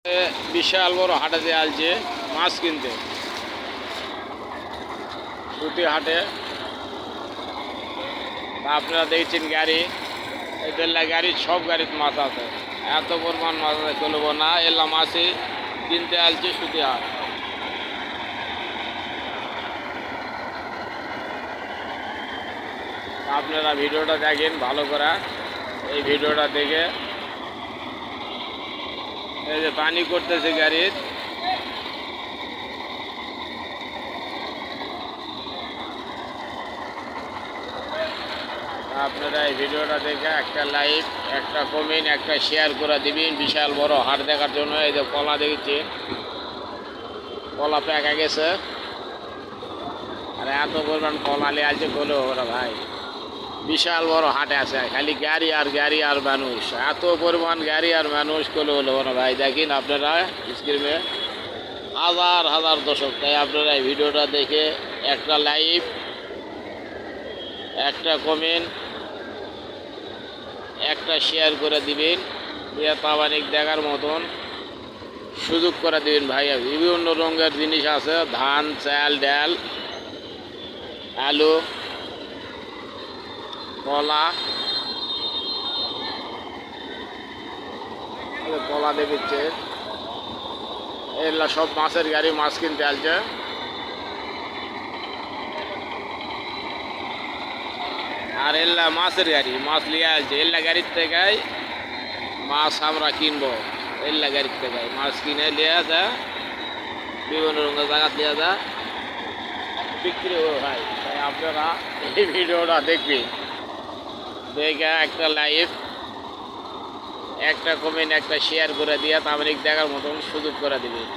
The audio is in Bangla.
বিশাল বড় হাটে আসছে মাছ কিনতে। সুতি হাটে আপনারা দেখছেন গাড়ি, এদেরলা গাড়ি, সব গাড়িতে মাছ আছে। এত পরিমাণ মাছ আছে চলবো না, এলা মাছই কিনতে আসছে সুতি হাট। আপনারা ভিডিওটা দেখেন ভালো করে। এই ভিডিওটা দেখে এই যে পানি করতেছে গাড়ির, আপনারা এই ভিডিওটা দেখে একটা লাইক, একটা কমেন্ট, একটা শেয়ার করে দিবেন বিশাল বড় হাট দেখার জন্য। এই যে কলা দেখছি, কলা পেকে গেছে, আর এত পরিমাণ কলা নিয়ে আছে বলে ওরা ভাই। বিশাল বড় হাটে আছে, খালি গাড়ি আর গাড়ি আর মানুষ, এত পরিমাণ গাড়ি আর মানুষ কলে হলো ওরা ভাই। দেখেন আপনারা স্ক্রিনে হাজার হাজার দর্শক। তাই আপনারা এই ভিডিওটা দেখে একটা লাইক, একটা কমেন্ট, একটা শেয়ার করে দিবেন, দিয়ে তাবানিক দেখার মতন সুযোগ করে দিবেন ভাই। বিভিন্ন রঙের জিনিস আছে, ধান, চাল, ডাল, আলু, কলা। কলা দেখছে, এগুলা সব মাছের গাড়ি, মাছ কিনতে আসছে। আর এল্লা মাছের গাড়ি, মাছ লিয়ে আসছে। এল্লা গাড়ির থেকে মাছ আমরা কিনবো, এল্লা গাড়ির থেকে মাছ কিনে লিয়ে যা, বিভিন্ন রঙের জায়গা লিয়ে যা বিক্রি হবে ভাই। তাই আপনারা এই ভিডিওটা দেখবেন, দেখে একটা লাইক, একটা কমেন্ট, একটা শেয়ার করে দিয়ে তাবলিগ দেখার মতন সুযোগ করে দিবেন।